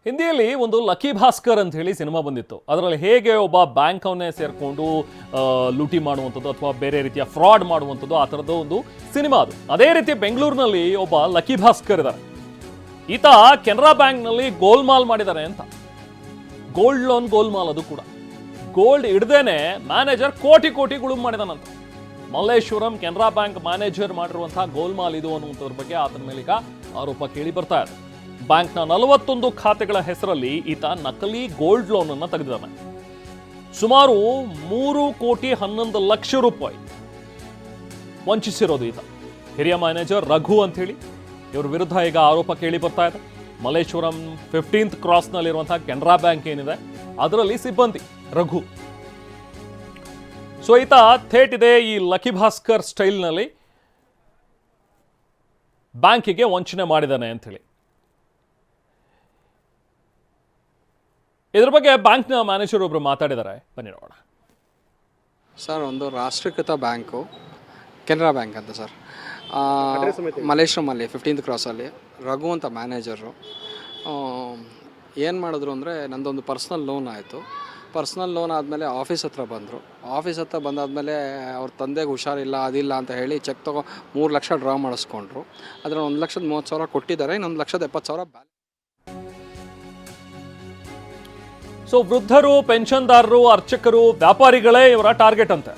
ಹಿಂದಿಯಲ್ಲಿ ಒಂದು ಲಕ್ಕಿ ಭಾಸ್ಕರ್ ಅಂತ ಹೇಳಿ ಸಿನಿಮಾ ಬಂದಿತ್ತು. ಅದರಲ್ಲಿ ಹೇಗೆ ಒಬ್ಬ ಬ್ಯಾಂಕ್ ಅವನ್ನೇ ಸೇರ್ಕೊಂಡು ಲೂಟಿ ಮಾಡುವಂಥದ್ದು ಅಥವಾ ಬೇರೆ ರೀತಿಯ ಫ್ರಾಡ್ ಮಾಡುವಂಥದ್ದು ಆ ಥರದ ಒಂದು ಸಿನಿಮಾ ಅದು. ಅದೇ ರೀತಿ ಬೆಂಗಳೂರಿನಲ್ಲಿ ಒಬ್ಬ ಲಕ್ಕಿ ಭಾಸ್ಕರ್ ಇದ್ದಾರೆ. ಈತ ಕೆನರಾ ಬ್ಯಾಂಕ್ನಲ್ಲಿ ಗೋಲ್ಮಾಲ್ ಮಾಡಿದ್ದಾರೆ ಅಂತ. ಗೋಲ್ಡ್ ಲೋನ್ ಗೋಲ್ಮಾಲ್, ಅದು ಕೂಡ ಗೋಲ್ಡ್ ಹಿಡ್ದೇನೆ ಮ್ಯಾನೇಜರ್ ಕೋಟಿ ಕೋಟಿ ಗುಳುಂ ಮಾಡಿದಾನಂತ. ಮಲ್ಲೇಶ್ವರಂ ಕೆನರಾ ಬ್ಯಾಂಕ್ ಮ್ಯಾನೇಜರ್ ಮಾಡಿರುವಂತಹ ಗೋಲ್ಮಾಲ್ ಇದು ಅನ್ನುವಂಥದ್ರ ಬಗ್ಗೆ ಆತನ ಮೇಲೀಗ ಆರೋಪ ಕೇಳಿ ಬರ್ತಾ ಇದೆ. ಬ್ಯಾಂಕ್ನ 41 ಖಾತೆಗಳ ಹೆಸರಲ್ಲಿ ಈತ ನಕಲಿ ಗೋಲ್ಡ್ ಲೋನ್ ಅನ್ನು ತೆಗೆದಿದ್ದಾನೆ. ಸುಮಾರು 3,11,00,000 ರೂಪಾಯಿ ವಂಚಿಸಿರೋದು ಈತ. ಹಿರಿಯ ಮ್ಯಾನೇಜರ್ ರಘು ಅಂತ ಹೇಳಿ ಇವ್ರ ವಿರುದ್ಧ ಈಗ ಆರೋಪ ಕೇಳಿ ಬರ್ತಾ ಇದೆ. ಮಲ್ಲೇಶ್ವರಂ 15th ಕ್ರಾಸ್ನಲ್ಲಿರುವಂತಹ ಕೆನರಾ ಬ್ಯಾಂಕ್ ಏನಿದೆ ಅದರಲ್ಲಿ ಸಿಬ್ಬಂದಿ ರಘು. ಸೊ ಈತ ಥೇಟ್ ಇದೆ ಈ ಲಕ್ಕಿ ಭಾಸ್ಕರ್ ಸ್ಟೈಲ್ನಲ್ಲಿ ಬ್ಯಾಂಕಿಗೆ ವಂಚನೆ ಮಾಡಿದ್ದಾನೆ ಅಂತ ಹೇಳಿ. ಇದ್ರ ಬಗ್ಗೆ ಬ್ಯಾಂಕ್ನ ಮ್ಯಾನೇಜರ್ ಒಬ್ರು ಮಾತಾಡಿದ್ದಾರೆ, ಬನ್ನಿ ನೋಡೋಣ. ಸರ್, ಒಂದು ರಾಷ್ಟ್ರೀಕೃತ ಬ್ಯಾಂಕು ಕೆನರಾ ಬ್ಯಾಂಕ್ ಅಂತ ಸರ್, ಮಲ್ಲೇಶ್ವರಮಲ್ಲಿ 15th ಕ್ರಾಸಲ್ಲಿ ರಘು ಅಂತ ಮ್ಯಾನೇಜರು. ಏನು ಮಾಡಿದ್ರು ಅಂದರೆ, ನಂದೊಂದು ಪರ್ಸ್ನಲ್ ಲೋನ್ ಆಯಿತು. ಪರ್ಸ್ನಲ್ ಲೋನ್ ಆದಮೇಲೆ ಆಫೀಸ್ ಹತ್ರ ಬಂದರು. ಆಫೀಸ್ ಹತ್ರ ಬಂದಾದಮೇಲೆ ಅವ್ರ ತಂದೆಗೆ ಹುಷಾರಿಲ್ಲ, ಅದಿಲ್ಲ ಅಂತ ಹೇಳಿ ಚೆಕ್ 3 ಲಕ್ಷ ಡ್ರಾ ಮಾಡಿಸ್ಕೊಂಡ್ರು. ಅದರಲ್ಲಿ 1,30,000 ಕೊಟ್ಟಿದ್ದಾರೆ, ಇನ್ನೊಂದು 1,70,000 ಬ್ಯಾಲೆನ್ಸ್. ಸೊ ವೃದ್ಧರು, ಪೆನ್ಷನ್ದಾರರು, ಅರ್ಚಕರು, ವ್ಯಾಪಾರಿಗಳೇ ಇವರ ಟಾರ್ಗೆಟ್ ಅಂತೆ.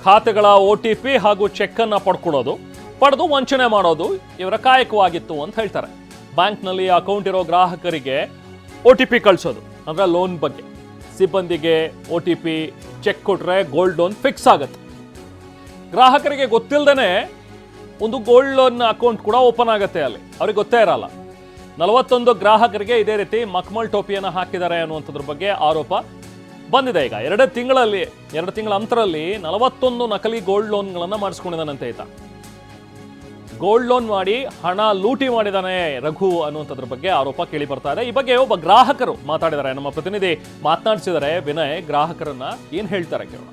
ಖಾತೆಗಳ OTP ಹಾಗೂ ಚೆಕ್ ಅನ್ನ ಪಡೆದು ವಂಚನೆ ಮಾಡೋದು ಇವರ ಕಾಯಕವಾಗಿತ್ತು ಅಂತ ಹೇಳ್ತಾರೆ. ಬ್ಯಾಂಕ್ನಲ್ಲಿ ಅಕೌಂಟ್ ಇರೋ ಗ್ರಾಹಕರಿಗೆ OTP ಕಳಿಸೋದು, ಅಂದ್ರೆ ಲೋನ್ ಬಗ್ಗೆ. ಸಿಬ್ಬಂದಿಗೆ OTP ಚೆಕ್ ಕೊಟ್ರೆ ಗೋಲ್ಡ್ ಲೋನ್ ಫಿಕ್ಸ್ ಆಗುತ್ತೆ. ಗ್ರಾಹಕರಿಗೆ ಗೊತ್ತಿಲ್ಲದೇನೆ ಒಂದು ಗೋಲ್ಡ್ ಲೋನ್ ಅಕೌಂಟ್ ಕೂಡ ಓಪನ್ ಆಗುತ್ತೆ ಅಲ್ಲಿ, ಅವ್ರಿಗೆ ಗೊತ್ತೇ ಇರಲ್ಲ. 41 ಗ್ರಾಹಕರಿಗೆ ಇದೇ ರೀತಿ ಮಕ್ಮಲ್ ಟೋಪಿಯನ್ನು ಹಾಕಿದ್ದಾರೆ ಅನ್ನುವಂಥದ್ರ ಬಗ್ಗೆ ಆರೋಪ ಬಂದಿದೆ. ಈಗ 2 ತಿಂಗಳ ಅಂತರಲ್ಲಿ 41 ನಕಲಿ ಗೋಲ್ಡ್ ಲೋನ್ಗಳನ್ನು ಮಾಡಿಸ್ಕೊಂಡಿದ್ದಾನಂತೆ ಈತ. ಗೋಲ್ಡ್ ಲೋನ್ ಮಾಡಿ ಹಣ ಲೂಟಿ ಮಾಡಿದಾನೆ ರಘು ಅನ್ನುವಂಥದ್ರ ಬಗ್ಗೆ ಆರೋಪ ಕೇಳಿ ಬರ್ತಾ ಇದೆ. ಈ ಬಗ್ಗೆ ಒಬ್ಬ ಗ್ರಾಹಕರು ಮಾತಾಡಿದ್ದಾರೆ, ನಮ್ಮ ಪ್ರತಿನಿಧಿ ಮಾತನಾಡಿಸಿದ್ದಾರೆ. ವಿನಯ್ ಗ್ರಾಹಕರನ್ನ ಏನ್ ಹೇಳ್ತಾರೆ ಕೇಳೋಣ.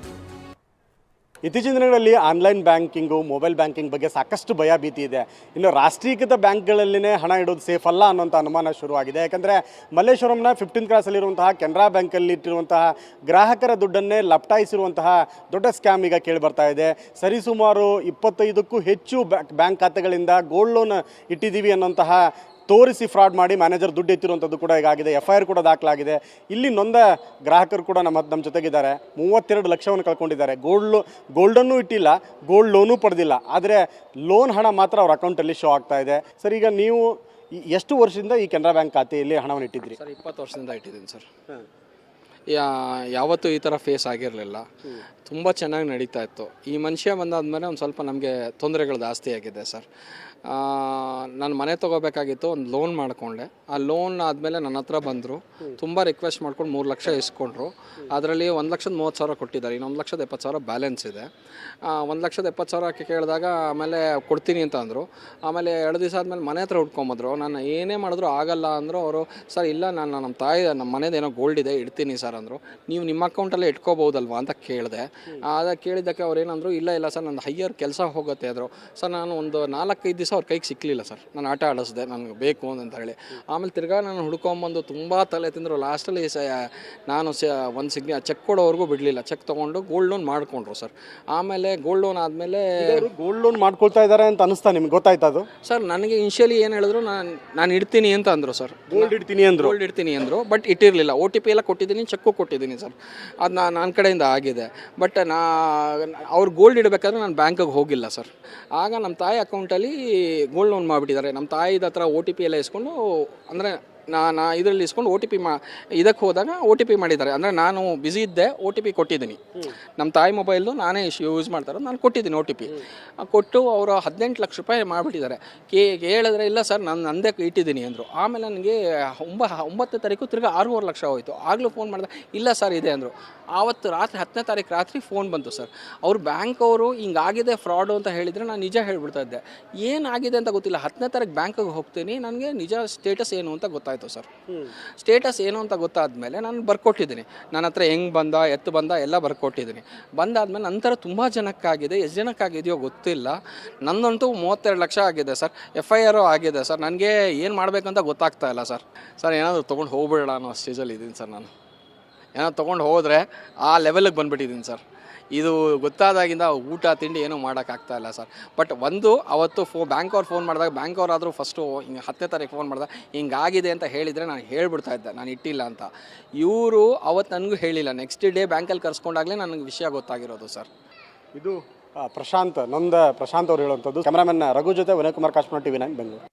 ಇತ್ತೀಚಿನ ದಿನಗಳಲ್ಲಿ ಆನ್ಲೈನ್ ಬ್ಯಾಂಕಿಂಗು, ಮೊಬೈಲ್ ಬ್ಯಾಂಕಿಂಗ್ ಬಗ್ಗೆ ಸಾಕಷ್ಟು ಭಯ ಭೀತಿ ಇದೆ. ಇನ್ನು ರಾಷ್ಟ್ರೀಕೃತ ಬ್ಯಾಂಕ್ಗಳಲ್ಲಿನೇ ಹಣ ಇಡೋದು ಸೇಫ್ ಅಲ್ಲ ಅನ್ನೋಂಥ ಅನುಮಾನ ಶುರುವಾಗಿದೆ. ಯಾಕಂದರೆ ಮಲ್ಲೇಶ್ವರಂನ 15th ಕ್ರಾಸಲ್ಲಿರುವಂತಹ ಕೆನರಾ ಬ್ಯಾಂಕಲ್ಲಿ ಇಟ್ಟಿರುವಂತಹ ಗ್ರಾಹಕರ ದುಡ್ಡನ್ನೇ ಲಪ್ಟಾಯಿಸಿರುವಂತಹ ದೊಡ್ಡ ಸ್ಕ್ಯಾಮ್ ಈಗ ಕೇಳಿ ಬರ್ತಾ ಇದೆ. ಸರಿಸುಮಾರು 25ಕ್ಕೂ ಹೆಚ್ಚು ಬ್ಯಾಂಕ್ ಖಾತೆಗಳಿಂದ ಗೋಲ್ಡ್ ಲೋನ್ ಇಟ್ಟಿದ್ದೀವಿ ಅನ್ನೋಂತಹ ತೋರಿಸಿ ಫ್ರಾಡ್ ಮಾಡಿ ಮ್ಯಾನೇಜರ್ ದುಡ್ಡು ಎತ್ತಿರುವಂಥದ್ದು ಕೂಡ ಈಗಾಗಿದೆ. FIR ಕೂಡ ದಾಖಲಾಗಿದೆ. ಇಲ್ಲಿ ನೊಂದ ಗ್ರಾಹಕರು ಕೂಡ ನಮ್ಮ ಜೊತೆಗಿದ್ದಾರೆ. 32 ಲಕ್ಷವನ್ನು ಕಳ್ಕೊಂಡಿದ್ದಾರೆ. ಗೋಲ್ಡನ್ನು ಇಟ್ಟಿಲ್ಲ, ಗೋಲ್ಡ್ ಲೋನು ಪಡೆದಿಲ್ಲ, ಆದರೆ ಲೋನ್ ಹಣ ಮಾತ್ರ ಅವ್ರ ಅಕೌಂಟಲ್ಲಿ ಶೋ ಆಗ್ತಾ ಇದೆ. ಸರ್, ಈಗ ನೀವು ಎಷ್ಟು ವರ್ಷದಿಂದ ಈ ಕೆನರಾ ಬ್ಯಾಂಕ್ ಖಾತೆಯಲ್ಲಿ ಹಣವನ್ನು ಇಟ್ಟಿದ್ರಿ? ಸರ್, 20 ವರ್ಷದಿಂದ ಇಟ್ಟಿದ್ದೀನಿ ಸರ್. ಯಾವತ್ತೂ ಈ ಥರ ಫೇಸ್ ಆಗಿರಲಿಲ್ಲ. ತುಂಬ ಚೆನ್ನಾಗಿ ನಡೀತಾ ಇತ್ತು. ಈ ಮನುಷ್ಯ ಬಂದಾದ್ಮೇಲೆ ಒಂದು ಸ್ವಲ್ಪ ನಮಗೆ ತೊಂದರೆಗಳು ಜಾಸ್ತಿ ಆಗಿದೆ ಸರ್. ನಾನು ಮನೆ ತೊಗೋಬೇಕಾಗಿತ್ತು, ಒಂದು ಲೋನ್ ಮಾಡಿಕೊಂಡೆ. ಆ ಲೋನ್ ಆದಮೇಲೆ ನನ್ನ ಹತ್ರ ಬಂದರು, ತುಂಬ ರಿಕ್ವೆಸ್ಟ್ ಮಾಡ್ಕೊಂಡು 3 ಲಕ್ಷ ಇಸ್ಕೊಂಡ್ರು. ಅದರಲ್ಲಿ 1,30,000 ಕೊಟ್ಟಿದ್ದಾರೆ, ಇನ್ನೊಂದು 1,70,000 ಬ್ಯಾಲೆನ್ಸ್ ಇದೆ. 1,70,000 ಕೇಳಿದಾಗ ಆಮೇಲೆ ಕೊಡ್ತೀನಿ ಅಂತ ಅಂದರು. ಆಮೇಲೆ 2 ದಿವಸ ಆದಮೇಲೆ ಮನೆ ಹತ್ರ ಹುಡ್ಕೊಂಬಂದರು. ನಾನು ಏನೇ ಮಾಡಿದ್ರು ಆಗಲ್ಲ ಅಂದರು ಅವರು. ಸರ್, ಇಲ್ಲ, ನಮ್ಮ ಮನೇದೇನೋ ಗೋಲ್ಡ್ ಇದೆ, ಇಡ್ತೀನಿ ಸರ್ ಅಂದರು. ನೀವು ನಿಮ್ಮ ಅಕೌಂಟಲ್ಲೇ ಇಟ್ಕೋಬೋದಲ್ವಾ ಅಂತ ಕೇಳಿದೆ. ಅದಾಗ ಕೇಳಿದ್ದಕ್ಕೆ ಅವ್ರು ಏನಂದರು, ಇಲ್ಲ ಸರ್, ನಂದು ಹೈಯರ್ ಕೆಲಸ ಹೋಗುತ್ತೆ ಅಂದರು. ಸರ್, ನಾನು ಒಂದು 4-5 ದಿವಸ ಅವ್ರ ಕೈಗೆ ಸಿಕ್ಕಲಿಲ್ಲ ಸರ್. ನಾನು ಆಟ ಆಡಿಸ್ದೆ, ನನಗೆ ಬೇಕು ಅಂತ ಹೇಳಿ. ಆಮೇಲೆ ತಿರ್ಗಾ ನಾನು ಹುಡ್ಕೊಂಬಂದು ತುಂಬ ತಲೆ ತಿಂದರು. ಲಾಸ್ಟಲ್ಲಿ ನಾನು ಒಂದು ಚೆಕ್ ಕೊಡೋವರೆಗೂ ಬಿಡಲಿಲ್ಲ. ಚೆಕ್ ತೊಗೊಂಡು ಗೋಲ್ಡ್ ಲೋನ್ ಮಾಡಿಕೊಂಡ್ರು ಸರ್. ಆಮೇಲೆ ಗೋಲ್ಡ್ ಲೋನ್ ಆದಮೇಲೆ ಗೋಲ್ಡ್ ಲೋನ್ ಮಾಡ್ಕೊಳ್ತಾ ಇದ್ದಾರೆ ಅಂತ ಅನಿಸ್ತಾ ನಿಮ್ಗೆ? ಗೊತ್ತಾಯ್ತು ಅದು? ಸರ್, ನನಗೆ ಇನಿಷಿಯಲಿ ಏನು ಹೇಳಿದ್ರು, ನಾನು ಇಡ್ತೀನಿ ಅಂತ ಅಂದರು ಸರ್. ಗೋಲ್ಡ್ ಇಡ್ತೀನಿ ಅಂದರು, ಬಟ್ ಇಟ್ಟಿರಲಿಲ್ಲ. OTP ಎಲ್ಲ ಕೊಟ್ಟಿದ್ದೀನಿ, ಚೆಕ್ಕು ಕೊಟ್ಟಿದ್ದೀನಿ ಸರ್. ಅದು ನನ್ನ ಕಡೆಯಿಂದ ಆಗಿದೆ. ಬಟ್ ಅವ್ರು ಗೋಲ್ಡ್ ಇಡಬೇಕಾದ್ರೆ ನಾನು ಬ್ಯಾಂಕಿಗೆ ಹೋಗಿಲ್ಲ ಸರ್. ಆಗ ನಮ್ಮ ತಾಯಿ ಅಕೌಂಟಲ್ಲಿ ಗೋಲ್ಡ್ ಲೋನ್ ಮಾಡಿಬಿಟ್ಟಿದ್ದಾರೆ. ನಮ್ಮ ತಾಯಿದ ಹತ್ರ OTP ಎಲ್ಲ ಇಸ್ಕೊಂಡು, ಅಂದರೆ ನಾನು ಇದರಲ್ಲಿ ಇಸ್ಕೊಂಡು OTP ಇದಕ್ಕೆ ಹೋದಾಗ OTP ಮಾಡಿದ್ದಾರೆ. ಅಂದರೆ ನಾನು ಬ್ಯುಸಿ ಇದ್ದೆ, OTP ಕೊಟ್ಟಿದ್ದೀನಿ. ನಮ್ಮ ತಾಯಿ ಮೊಬೈಲ್ದು ನಾನೇ ಯೂಸ್ ಮಾಡ್ತಾರೆ, ನಾನು ಕೊಟ್ಟಿದ್ದೀನಿ OTP. ಕೊಟ್ಟು ಅವರು 18 ಲಕ್ಷ ರೂಪಾಯಿ ಮಾಡಿಬಿಟ್ಟಿದ್ದಾರೆ. ಹೇಳಿದ್ರೆ ಇಲ್ಲ ಸರ್, ನಾನು ನಂದೇ ಇಟ್ಟಿದ್ದೀನಿ ಅಂದರು. ಆಮೇಲೆ ನನಗೆ 9ನೇ ತಾರೀಕು ತಿರ್ಗಿ 6.5 ಲಕ್ಷ ಹೋಯಿತು. ಆಗಲೂ ಫೋನ್ ಮಾಡಿದೆ, ಇಲ್ಲ ಸರ್ ಇದೆ ಅಂದರು. ಆವತ್ತು ರಾತ್ರಿ 10ನೇ ತಾರೀಕು ರಾತ್ರಿ ಫೋನ್ ಬಂತು ಸರ್. ಅವರು ಬ್ಯಾಂಕ್ ಅವರು ಹಿಂಗಾಗಿದೆ ಫ್ರಾಡು ಅಂತ ಹೇಳಿದರೆ ನಾನು ನಿಜ ಹೇಳ್ಬಿಡ್ತಾ ಇದ್ದೆ. ಏನಾಗಿದೆ ಅಂತ ಗೊತ್ತಿಲ್ಲ. 10ನೇ ತಾರೀಕು ಬ್ಯಾಂಕಿಗೆ ಹೋಗ್ತೀನಿ, ನನಗೆ ನಿಜ ಸ್ಟೇಟಸ್ ಏನು ಅಂತ ಗೊತ್ತಾಯಿತು. ಗೊತ್ತಾಯಿತು ಸರ್. ಸ್ಟೇಟಸ್ ಏನು ಅಂತ ಗೊತ್ತಾದಮೇಲೆ ನಾನು ಬರ್ಕೊಟ್ಟಿದ್ದೀನಿ. ನನ್ನ ಹತ್ರ ಹೆಂಗೆ ಬಂದ ಎತ್ತು ಬಂದ ಎಲ್ಲ ಬರ್ಕೊಟ್ಟಿದ್ದೀನಿ. ಬಂದಾದಮೇಲೆ ನಂತರ ತುಂಬ ಜನಕ್ಕಾಗಿದೆ, ಎಷ್ಟು ಜನಕ್ಕಾಗಿದೆಯೋ ಗೊತ್ತಿಲ್ಲ. ನನ್ನಂತೂ 32 ಲಕ್ಷ ಆಗಿದೆ ಸರ್. FIR ಆಗಿದೆ ಸರ್. ನನಗೆ ಏನು ಮಾಡಬೇಕಂತ ಗೊತ್ತಾಗ್ತಾ ಇಲ್ಲ ಸರ್. ಏನಾದರೂ ತೊಗೊಂಡು ಹೋಗ್ಬಿಡೋಣ ಅನ್ನೋ ಸ್ಟೇಜಲ್ಲಿ ಇದ್ದೀನಿ ಸರ್. ನಾನು ಏನಾದ್ರು ತೊಗೊಂಡು ಹೋದರೆ ಆ ಲೆವೆಲಿಗೆ ಬಂದುಬಿಟ್ಟಿದ್ದೀನಿ ಸರ್. ಇದು ಗೊತ್ತಾದಾಗಿಂದ ಊಟ ತಿಂಡಿ ಏನೂ ಮಾಡೋಕ್ಕಾಗ್ತಾ ಇಲ್ಲ ಸರ್. ಬಟ್ ಅವತ್ತು ಬ್ಯಾಂಕವ್ರು ಫೋನ್ ಮಾಡಿದಾಗ, ಬ್ಯಾಂಕವ್ರಾದರೂ ಫಸ್ಟು ಹಿಂಗೆ 10ನೇ ತಾರೀಕು ಫೋನ್ ಮಾಡಿದಾಗ ಹಿಂಗಾಗಿದೆ ಅಂತ ಹೇಳಿದರೆ ನಾನು ಹೇಳ್ಬಿಡ್ತಾ ಇದ್ದೆ ನಾನು ಇಟ್ಟಿಲ್ಲ ಅಂತ. ಇವರು ಅವತ್ತು ನನಗೂ ಹೇಳಿಲ್ಲ. ನೆಕ್ಸ್ಟ್ ಡೇ ಬ್ಯಾಂಕಲ್ಲಿ ಕರ್ಸ್ಕೊಂಡಾಗಲೇ ನನಗೆ ವಿಷಯ ಗೊತ್ತಾಗಿರೋದು ಸರ್. ಇದು ಪ್ರಶಾಂತ್ ಅವರು ಹೇಳುವಂಥದ್ದು. ಕ್ಯಾಮರಾಮನ್ ರಘು ಜೊತೆ ವಿನಯ್ ಕುಮಾರ್ ಕಾಶ್ಮೀರ್ TV9 ಬೆಂಗಳೂರು.